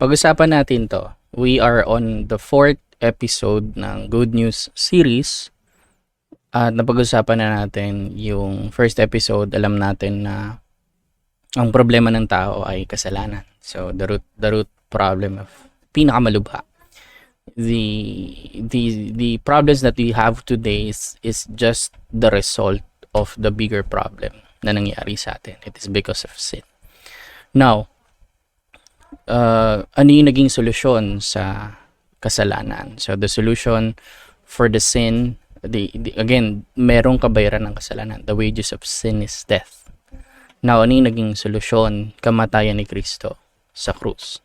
Pag-usapan natin to. We are on the 4th episode ng Good News series. At napag-usapan na natin yung first episode. Alam natin na ang problema ng tao ay kasalanan. So the root problem of pinakamalubha. The problems that we have today is just the result of the bigger problem na nangyari sa atin. It is because of sin. Now, ano yung naging solusyon sa kasalanan? So the solution for the sin, again, merong kabayaran ng kasalanan. The wages of sin is death. Now, ano yung naging solusyon? Kamatayan ni Kristo sa krus.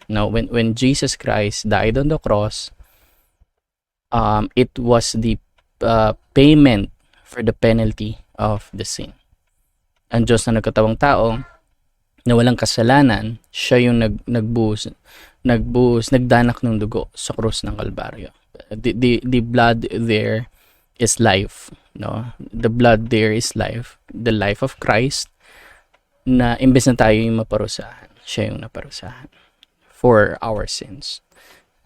Now, when Jesus Christ died on the cross, it was the payment for the penalty of the sin. Ang Diyos na nagkatawang tao, na walang kasalanan, siya yung nagdanak ng dugo sa krus ng Kalbaryo. The blood there is life, no? The blood there is life, the life of Christ, na imbes na tayo yung maparusahan, siya yung naparusahan for our sins.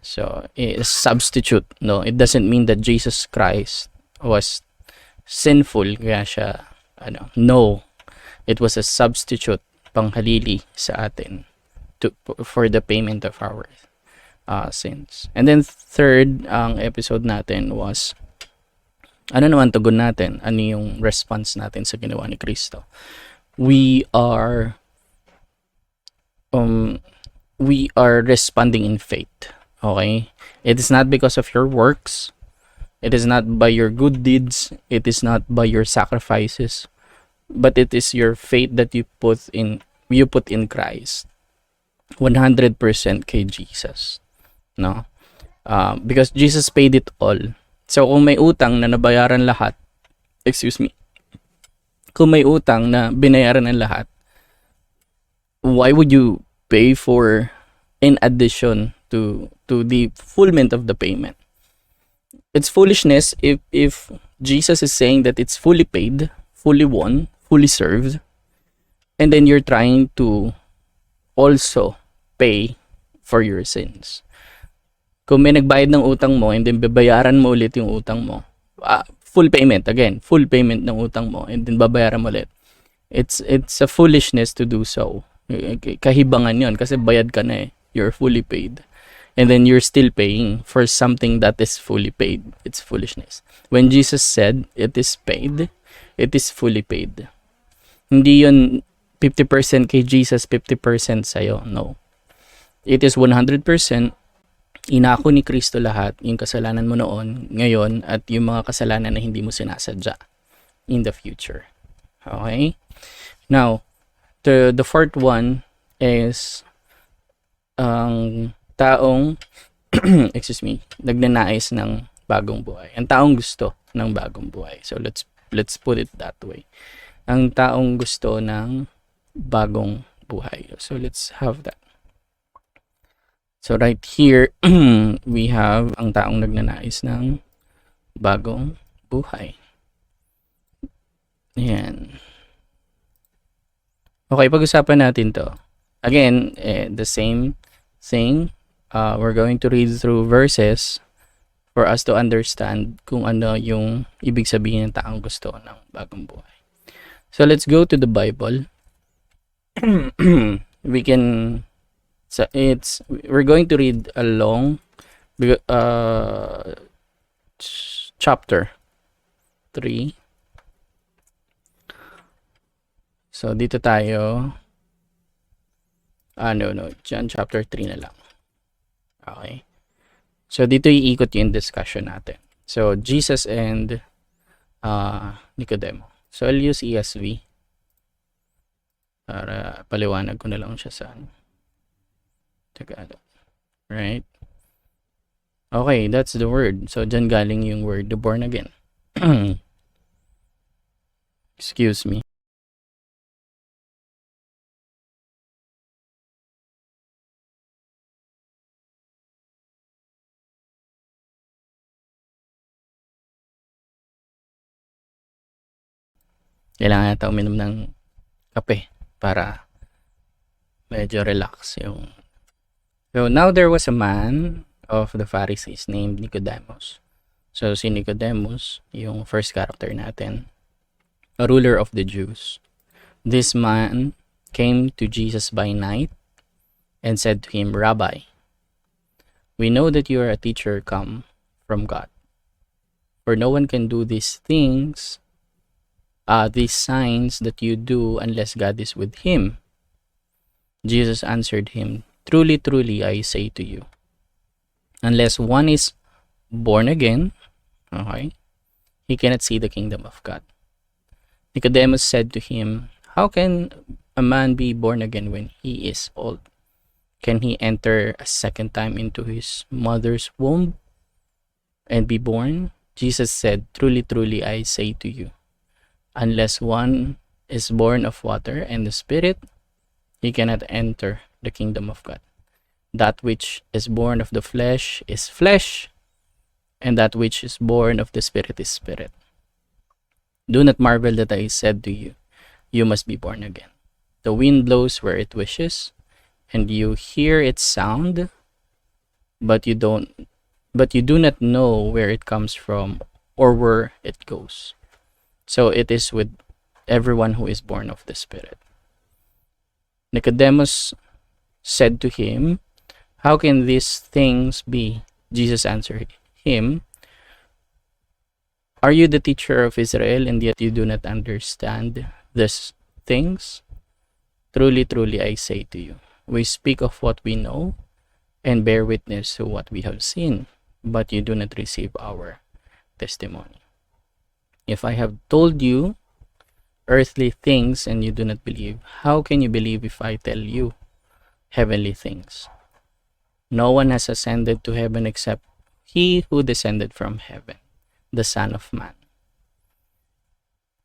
So, a substitute, no? It doesn't mean that Jesus Christ was sinful, kaya siya, no. It was a substitute, panghalili sa atin for the payment of our sins. And then third, ang episode natin was, ano naman tugon natin? Ano yung response natin sa ginawa ni Kristo? We are responding in faith. Okay? It is not because of your works. It is not by your good deeds. It is not by your sacrifices. But it is your faith that you put in Christ. 100% kay Jesus. No? Because Jesus paid it all. So kung may utang na nabayaran lahat, kung may utang na binayaran ng lahat, why would you pay for in addition to the fulfillment of the payment? It's foolishness if Jesus is saying that it's fully paid, fully won, fully served, and then you're trying to also pay for your sins. Kung may nagbayad ng utang mo and then babayaran mo ulit yung utang mo, full payment ng utang mo and then babayaran mo ulit, it's a foolishness to do so. Kahibangan yon kasi bayad ka na eh. You're fully paid. And then you're still paying for something that is fully paid. It's foolishness. When Jesus said, it is paid, it is fully paid. Hindi yun 50% kay Jesus, 50% sa'yo. No. It is 100%. Inako ni Kristo lahat, yung kasalanan mo noon, ngayon, at yung mga kasalanan na hindi mo sinasadya in the future. Okay? Now, the fourth one is ang taong nagnanais ng bagong buhay. Ang taong gusto ng bagong buhay. So let's put it that way. Ang taong gusto ng bagong buhay. So let's have that. So right here we have ang taong nagnanais ng bagong buhay. Yan. Okay, pag-usapan natin to. Again, the same thing. We're going to read through verses for us to understand kung ano yung ibig sabihin ng taong gusto ng bagong buhay. So let's go to the Bible. We're going to read a long chapter 3. So dito tayo. John chapter 3 na lang. Okay. So dito iikot yung discussion natin. So Jesus and Nicodemo. So I'll use ESV para paliwanag ko na lang siya sa Tagalog. Right? Okay, that's the word. So dyan galing yung word, the born again. Excuse me. Kailangan natin uminom ng kape para medyo relax yung So now there was a man of the Pharisees named Nicodemus. So si Nicodemus, yung first character natin, a ruler of the Jews. This man came to Jesus by night and said to him, Rabbi, we know that you are a teacher come from God. For no one can do these things, these signs that you do unless God is with him. Jesus answered him, Truly, truly, I say to you, unless one is born again, okay, he cannot see the kingdom of God. Nicodemus said to him, How can a man be born again when he is old? Can he enter a second time into his mother's womb and be born? Jesus said, Truly, truly, I say to you, unless one is born of water and the Spirit, he cannot enter the kingdom of God. That which is born of the flesh is flesh, and that which is born of the Spirit is spirit. Do not marvel that I said to you, you must be born again. The wind blows where it wishes, and you hear its sound, but you do not know where it comes from or where it goes. So it is with everyone who is born of the Spirit. Nicodemus said to him, How can these things be? Jesus answered him, Are you the teacher of Israel, and yet you do not understand these things? Truly, truly, I say to you, we speak of what we know and bear witness to what we have seen, but you do not receive our testimony. If I have told you earthly things and you do not believe, how can you believe if I tell you heavenly things? No one has ascended to heaven except he who descended from heaven, the Son of Man.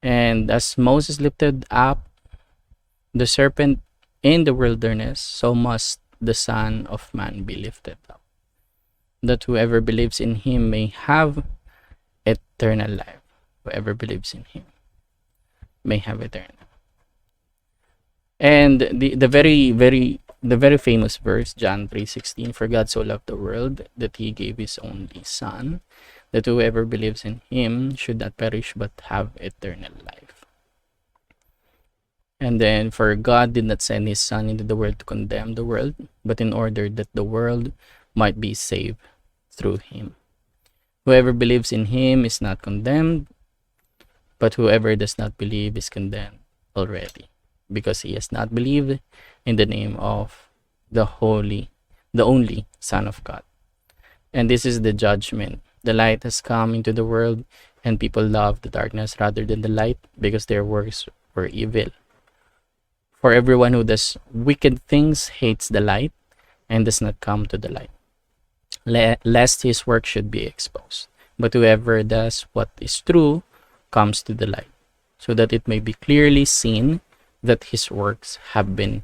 And as Moses lifted up the serpent in the wilderness, so must the Son of Man be lifted up, that whoever believes in him may have eternal life. Whoever believes in him may have eternal. And the very famous verse, John 3:16, for God so loved the world that he gave his only Son, that whoever believes in him should not perish but have eternal life. And then, for God did not send his Son into the world to condemn the world, but in order that the world might be saved through him. Whoever believes in him is not condemned, but whoever does not believe is condemned already, because he has not believed in the name of the only Son of God. And this is the judgment. The light has come into the world, and people love the darkness rather than the light, because their works were evil. For everyone who does wicked things hates the light and does not come to the light, lest his work should be exposed. But whoever does what is true comes to the light, so that it may be clearly seen that his works have been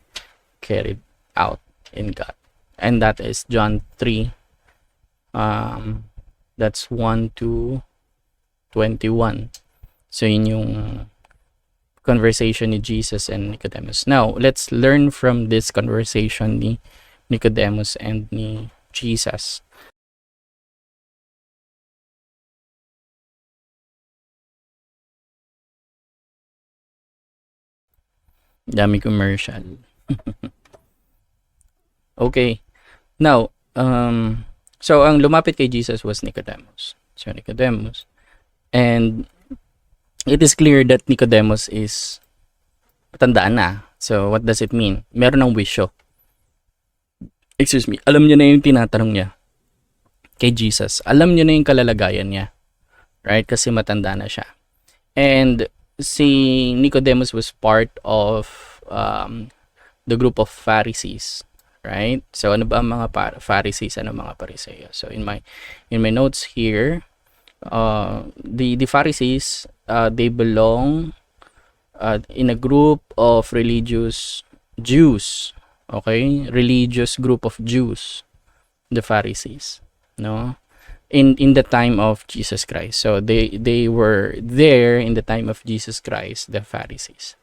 carried out in God. And that is John 3, that's 1 to 21. So yun yung conversation ni Jesus and Nicodemus. Now, let's learn from this conversation ni Nicodemus and ni Jesus. Dami commercial. Okay. Now, so ang lumapit kay Jesus was Nicodemus. So Nicodemus. And it is clear that Nicodemus is matandaan na. So what does it mean? Meron ng wisyo. Excuse me. Alam niya na yung tinatanong niya kay Jesus. Alam niya na yung kalalagayan niya. Right? Kasi matanda na siya. And si Nicodemus was part of the group of Pharisees. Right? So ano ba ang mga Pharisees, ano mga Pariseo? So in my notes here, the Pharisees, they belong in a group of religious Jews. Okay? Religious group of Jews, the Pharisees, no? In the time of Jesus Christ. So they were there in the time of Jesus Christ, the Pharisees.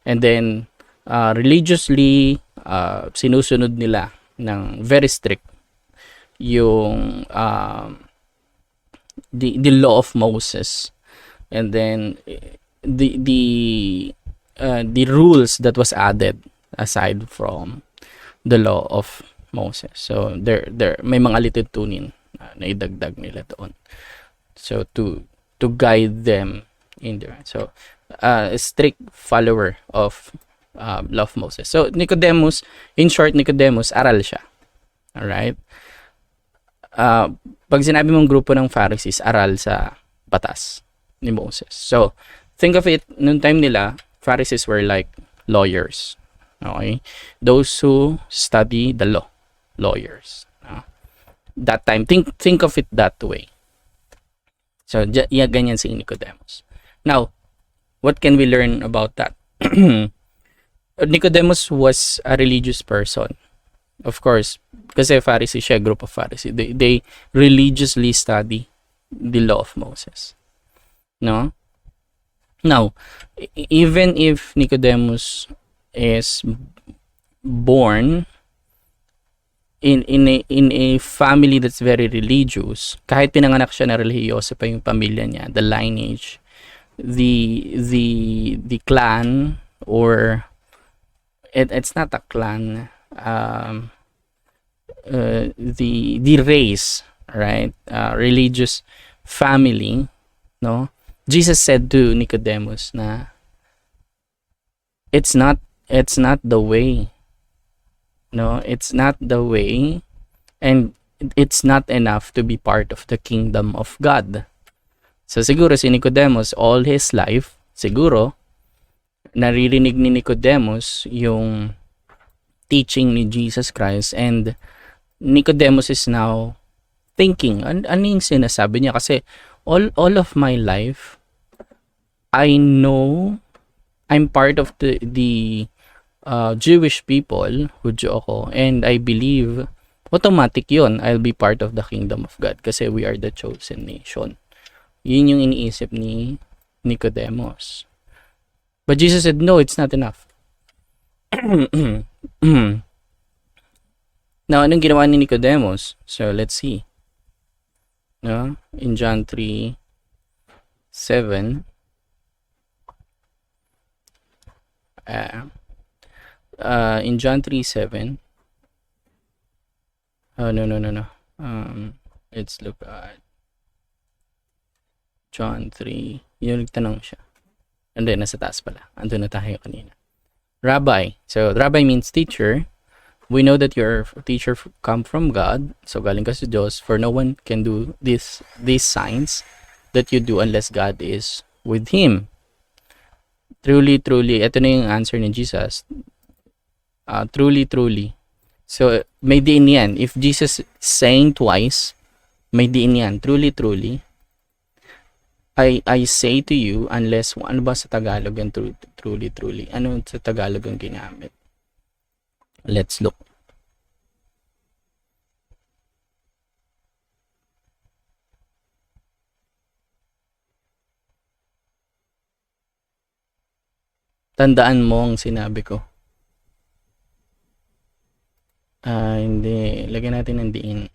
And then religiously sinusunod nila very strict yung the law of Moses, and then the rules that was added aside from the law of Moses. So there may mga lituntunin na idagdag nila doon. So to guide them in there. So a strict follower of law of Moses. So Nicodemus, in short, Nicodemus, aral siya. All right? Pag sinabi mong grupo ng Pharisees, aral sa batas ni Moses. So think of it, noong time nila, Pharisees were like lawyers. Okay? Those who study the law. Lawyers. That time, think of it that way. So, ganyan si Nicodemus. Now, what can we learn about that? Nicodemus was a religious person. Of course, kasi Pharisee siya, group of Pharisees. They religiously study the law of Moses. No? Now, even if Nicodemus is born in a family that's very religious, kahit pinanganak siya na relihiyoso pa yung pamilya niya, the lineage, the clan, or it's not a clan, the race, right? Religious family, no? Jesus said to Nicodemus na it's not the way. No, it's not the way, and it's not enough to be part of the kingdom of God. So siguro si Nicodemus, all his life, siguro, naririnig ni Nicodemus yung teaching ni Jesus Christ, and Nicodemus is now thinking, ano yung sinasabi niya? Kasi all of my life, I know I'm part of the Jewish people, Hudyo ako, and I believe automatic yon, I'll be part of the kingdom of God kasi we are the chosen nation. Yun yung iniisip ni Nicodemus. But Jesus said, no, it's not enough. Now, anong ginawa ni Nicodemus? So, let's see. No? In John 3:7, in John 3:7, no. Let's look at John 3. Yung nagtanong siya. And then, nasa taas pala. Andun na tayo kanina. Rabbi. So, Rabbi means teacher. We know that your teacher come from God. So, galing ka sa Diyos. For no one can do these signs that you do unless God is with him. Truly, ito na yung answer ni Jesus. Truly. So, may diin yan. If Jesus saying twice, may diin yan. Truly. I say to you, unless, ano ba sa Tagalog yung truly? Ano sa Tagalog ang ginamit? Let's look. Tandaan mo ang sinabi ko. Hindi. Lagyan natin ng diin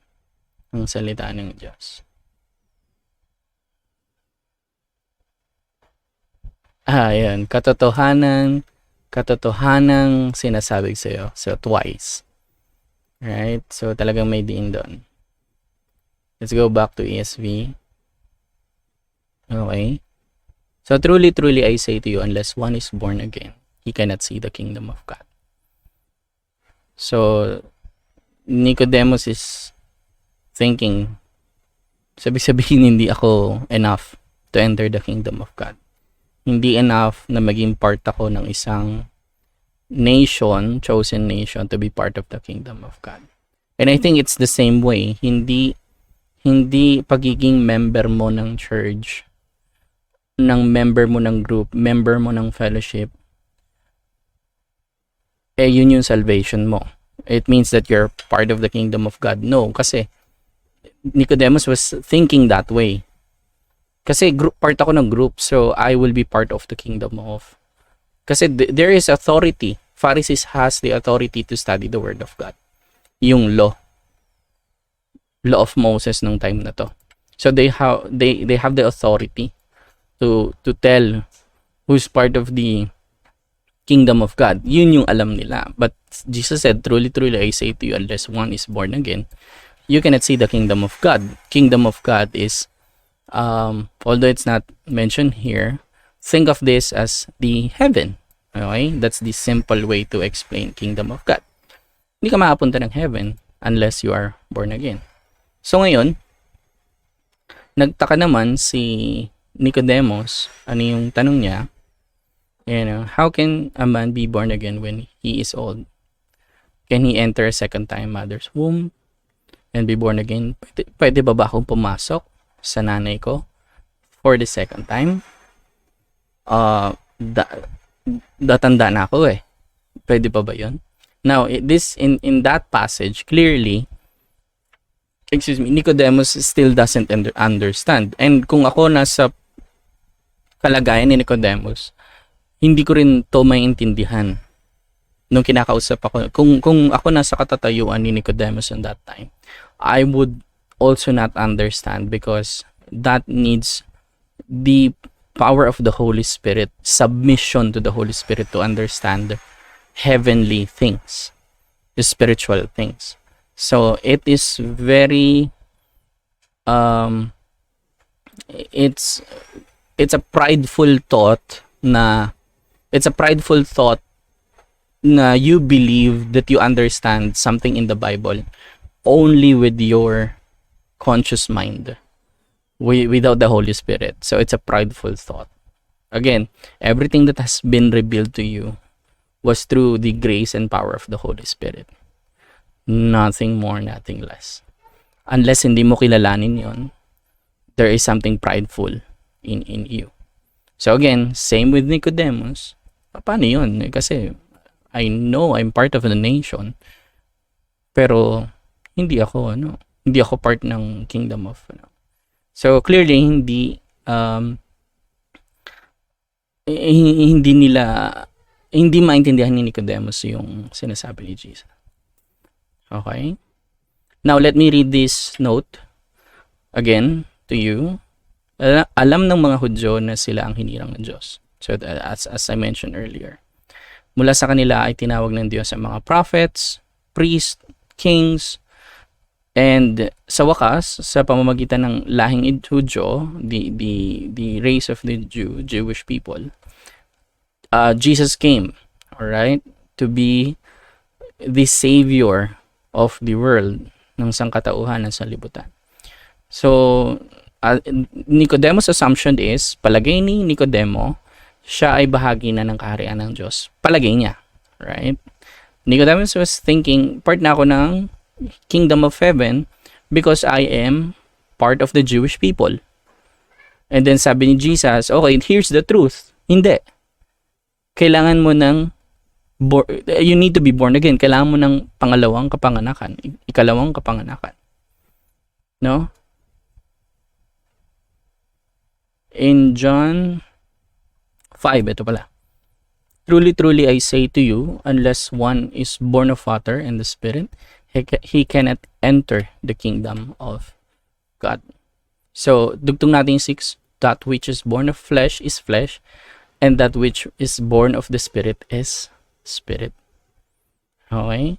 ang salita ng Diyos. Ayan. Katotohanan sinasabi sa'yo. So, twice. Right? So, talagang may diin doon. Let's go back to ESV. Okay. So, truly, I say to you, unless one is born again, he cannot see the kingdom of God. So, Nicodemus is thinking, sabihin hindi ako enough to enter the kingdom of God. Hindi enough na maging part ako ng isang nation, chosen nation, to be part of the kingdom of God. And I think it's the same way. Hindi pagiging member mo ng church, ng member mo ng group, member mo ng fellowship, yun yung salvation mo. It means that you're part of the kingdom of God. No, kasi Nicodemus was thinking that way. Kasi part ako ng group, so I will be part of the kingdom of. Kasi there is authority. Pharisees has the authority to study the word of God. yung law of Moses nung time na to. So they have the authority to tell who's part of the kingdom of God. Yun yung alam nila. But Jesus said, truly, truly, I say to you, unless one is born again, you cannot see the kingdom of God. Kingdom of God is, although it's not mentioned here, think of this as the heaven. Okay? That's the simple way to explain kingdom of God. Hindi ka makapunta ng heaven unless you are born again. So ngayon, nagtaka naman si Nicodemus, ano yung tanong niya, how can a man be born again when he is old? Can he enter a second time mother's womb and be born again? Pwede ba akong pumasok sa nanay ko for the second time? Datanda na ako eh. Pwede pa ba yun? Now, this in that passage, clearly, Nicodemus still doesn't understand. And kung ako nasa kalagayan ni Nicodemus, hindi ko rin to maintindihan nung kinakausap ako. Kung ako nasa katatayuan ni Nicodemus on that time, I would also not understand because that needs the power of the Holy Spirit, submission to the Holy Spirit to understand heavenly things, the spiritual things. So it is very it's a prideful thought na you believe that you understand something in the Bible only with your conscious mind, without the Holy Spirit. So it's a prideful thought. Again, everything that has been revealed to you was through the grace and power of the Holy Spirit. Nothing more, nothing less. Unless hindi mo kilalanin yon, there is something prideful in you. So again, same with Nicodemus. Paano yun? Kasi I know I'm part of the nation, pero hindi ako part ng kingdom of So clearly hindi maintindihan ni Nicodemus yung sinasabi ni Jesus. Okay? Now let me read this note again to you. Alam ng mga Hudyo na sila ang hinirang ng Diyos. So as I mentioned earlier, mula sa kanila ay tinawag ng Diyos ang mga prophets, priests, kings, and sa wakas, sa pamamagitan ng lahing Hudyo, the race of the Jewish people, Jesus came, all right, to be the savior of the world, ng sangkatauhan ng sanlibutan. So Nicodemus' assumption is, palagay ni Nicodemo, siya ay bahagi na ng kaharian ng Diyos. Palagay niya, right? Nicodemus was thinking, part na ako ng kingdom of heaven because I am part of the Jewish people. And then sabi ni Jesus, okay, here's the truth. Hindi. Kailangan mo you need to be born again. Kailangan mo ng pangalawang kapanganakan, ikalawang kapanganakan. No? In John 5, ito pala. Truly, truly, I say to you, unless one is born of water and the Spirit, he cannot enter the kingdom of God. So, dugtong natin 6, that which is born of flesh is flesh, and that which is born of the Spirit is spirit. Okay?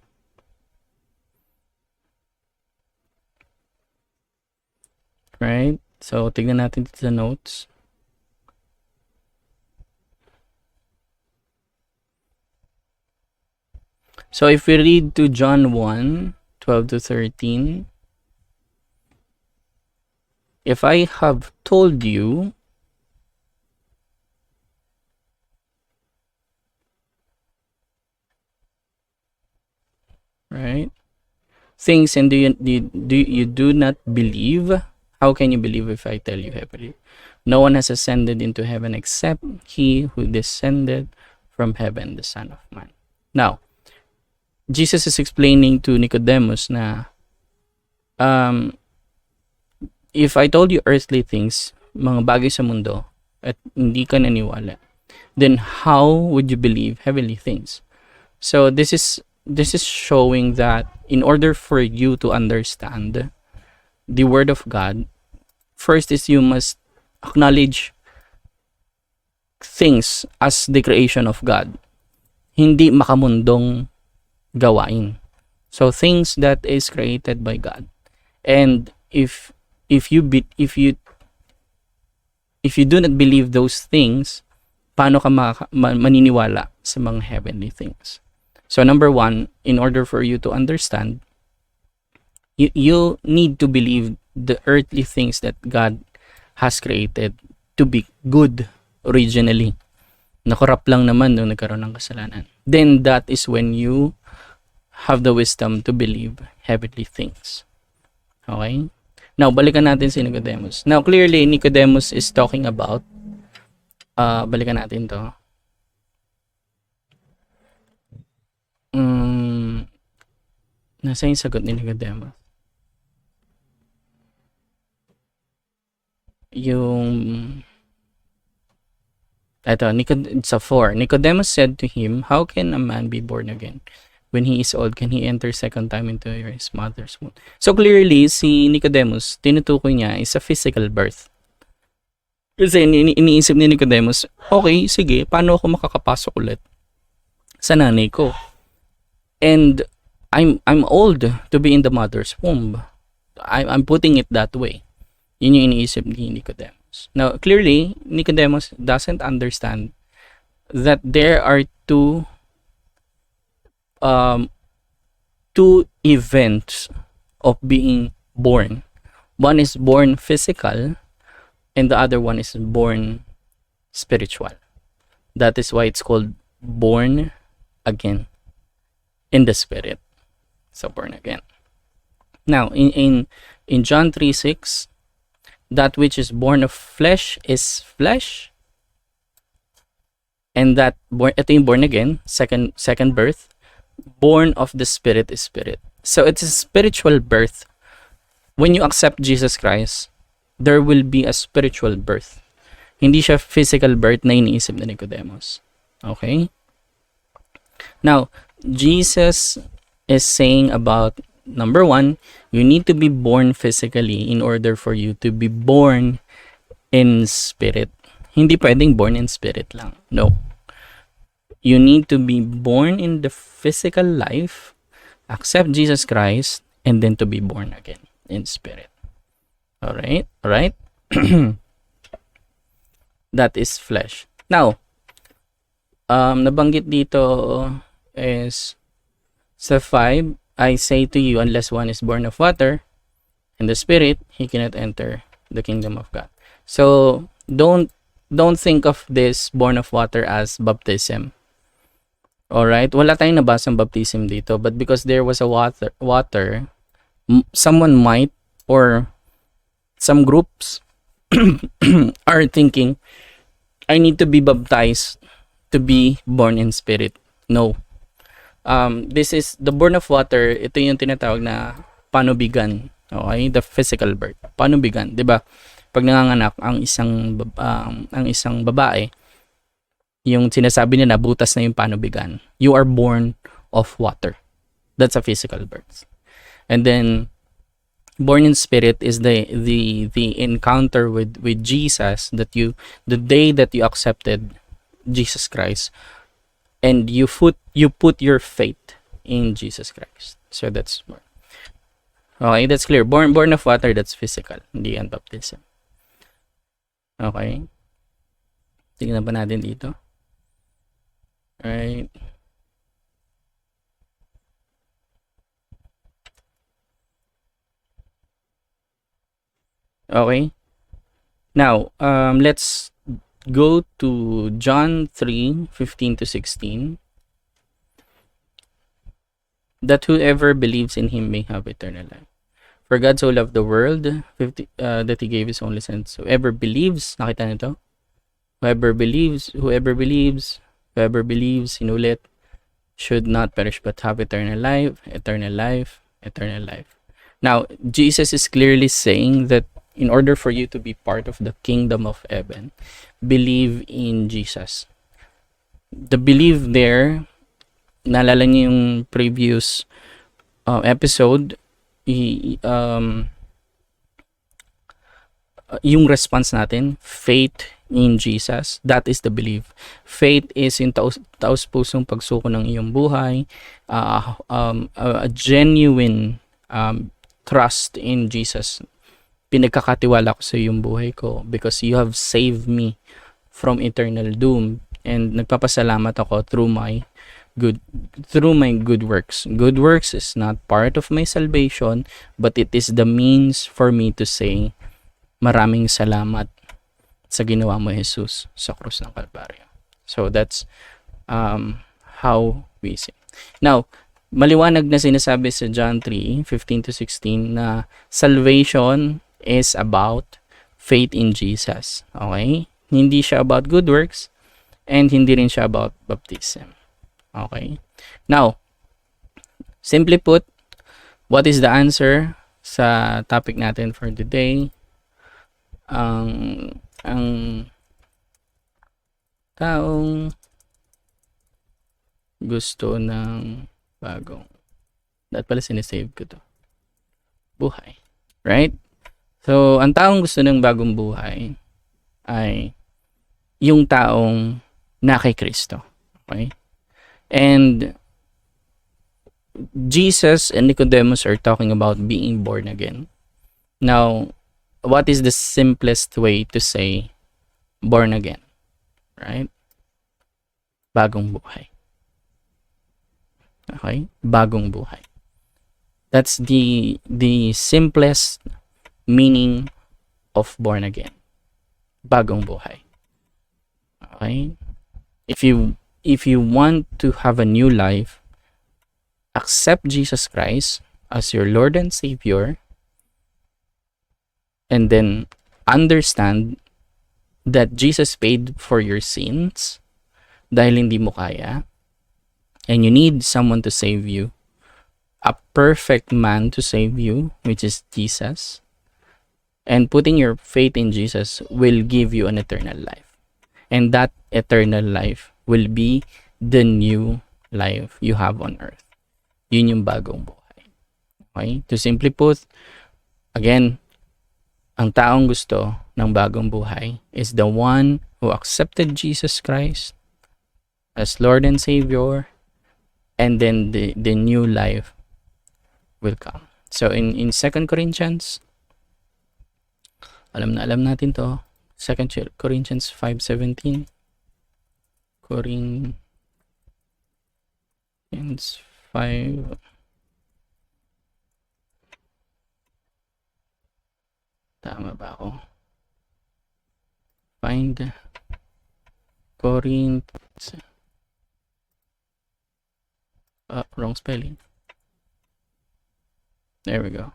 Right? So, tignan natin dito sa notes. So, if we read to John 1, 12 to 13, if I have told you right things and you do not believe, how can you believe if I tell you heavenly? No one has ascended into heaven except he who descended from heaven, the Son of Man. Now, Jesus is explaining to Nicodemus na if I told you earthly things, mga bagay sa mundo, at hindi ka naniwala, then how would you believe heavenly things? So this is showing that in order for you to understand the Word of God, first is you must acknowledge things as the creation of God, hindi makamundong gawain. So things that is created by God. And if you do not believe those things, paano ka maniniwala sa mga heavenly things? So number one, in order for you to understand, you need to believe the earthly things that God has created to be good originally. Nakorap lang naman nung nagkaroon ng kasalanan. Then that is when you have the wisdom to believe heavenly things. Okay? Now, balikan natin si Nicodemus. Now, clearly, Nicodemus is talking about, balikan natin to. Nasa yung sagot ni Nicodemus? Sa 4. Nicodemus said to him, "How can a man be born again? When he is old, can he enter second time into his mother's womb?" So clearly, si Nicodemus, tinutukoy niya is a physical birth. Kasi iniisip ni Nicodemus, okay, sige, paano ako makakapasok ulit sa nanay ko? And I'm old to be in the mother's womb. I'm putting it that way. Yun yung iniisip ni Nicodemus. Now, clearly, Nicodemus doesn't understand that there are two events of being born. One is born physical, and the other one is born spiritual. That is why it's called born again in the spirit. So born again. Now in John 3:6, that which is born of flesh is flesh, and that ito yung born again, second birth. Born of the spirit is spirit. So it's a spiritual birth. When you accept Jesus Christ, there will be a spiritual birth. Hindi siya physical birth na iniisip ni Nicodemus. Okay? Now, Jesus is saying about, number one, you need to be born physically in order for you to be born in spirit. Hindi pwedeng born in spirit lang. No. You need to be born in the physical life, accept Jesus Christ, and then to be born again in spirit. Alright? Alright? That is flesh. Now, nabanggit dito is sa 5, I say to you, unless one is born of water and the spirit, he cannot enter the kingdom of God. So, don't think of this born of water as baptism. Alright? Wala tayong nabasang baptism dito, but because there was a water, someone might, or some groups are thinking, I need to be baptized to be born in spirit. No. This is the born of water. Ito yung tinatawag na panubigan. Okay? The physical birth. Panubigan. Diba? Pag nanganganak ang isang babae, yung sinasabi nila, butas na yung panubigan. You are born of water. That's a physical birth. And then, born in spirit is the encounter with Jesus, that the day that you accepted Jesus Christ, and you put your faith in Jesus Christ. So that's born. Okay, that's clear. Born of water, that's physical. Hindi yan baptism. Okay. Tingnan pa natin dito. Right. Okay. Now, let's go to John 3:15-16. That whoever believes in him may have eternal life. For God so loved the world that he gave his only son. So whoever believes, nakita nito? Whoever believes, sinulit, should not perish but have eternal life, eternal life, eternal life. Now, Jesus is clearly saying that in order for you to be part of the kingdom of heaven, believe in Jesus. The belief there, naalala niyo yung previous episode, yung response natin, faith in Jesus, that is the belief. Faith is yung taus-pusong pagsuko ng iyong buhay, a genuine trust in Jesus. Pinagkakatiwala ko sa iyong buhay ko because you have saved me from eternal doom, and nagpapasalamat ako through my good works. Good works is not part of my salvation, but it is the means for me to say, maraming salamat sa ginawa mo, Jesus, sa krus ng Kalbaryo. So that's how we say. Now, maliwanag na sinasabi sa John 3:15-16 na salvation is about faith in Jesus. Okay? Hindi siya about good works, and hindi rin siya about baptism. Okay? Now, simply put, what is the answer sa topic natin for today? Ang taong gusto ng bagong, dapat pala sinesave ko to, buhay. Right? So, ang taong gusto ng bagong buhay ay yung taong na kay Kristo. Okay? And Jesus and Nicodemus are talking about being born again. Now, what is the simplest way to say born again? Right? Bagong buhay. Okay? Bagong buhay. That's the simplest meaning of born again. Bagong buhay. Okay? If you want to have a new life, accept Jesus Christ as your Lord and Savior, and then understand that Jesus paid for your sins dahil hindi mo kaya, and you need someone to save you, a perfect man to save you, which is Jesus, and putting your faith in Jesus will give you an eternal life, and that eternal life will be the new life you have on earth. Yun yung bagong buhay. Okay? To simply put, again, ang taong gusto ng bagong buhay is the one who accepted Jesus Christ as Lord and Savior, and then the new life will come. So in 2 Corinthians, alam natin to, 2 Corinthians 5:17, Corinthians 5, tama ba ako? Find Corinthians, wrong spelling. There we go.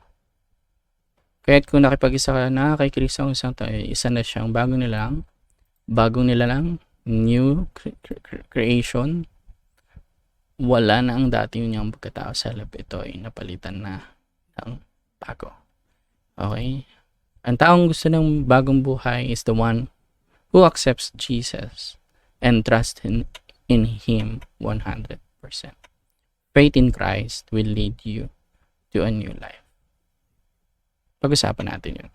Kaya't kung nakipag-isa ka na kay Kristo, isang isa na siyang bagong nilalang, new creation. Wala na ang dati niyang pagkatao sa halip, ito ay napalitan na ng bago. Okay? Ang taong gusto ng bagong buhay is the one who accepts Jesus and trusts in Him 100%. Faith in Christ will lead you to a new life. Pag-usapan natin yun.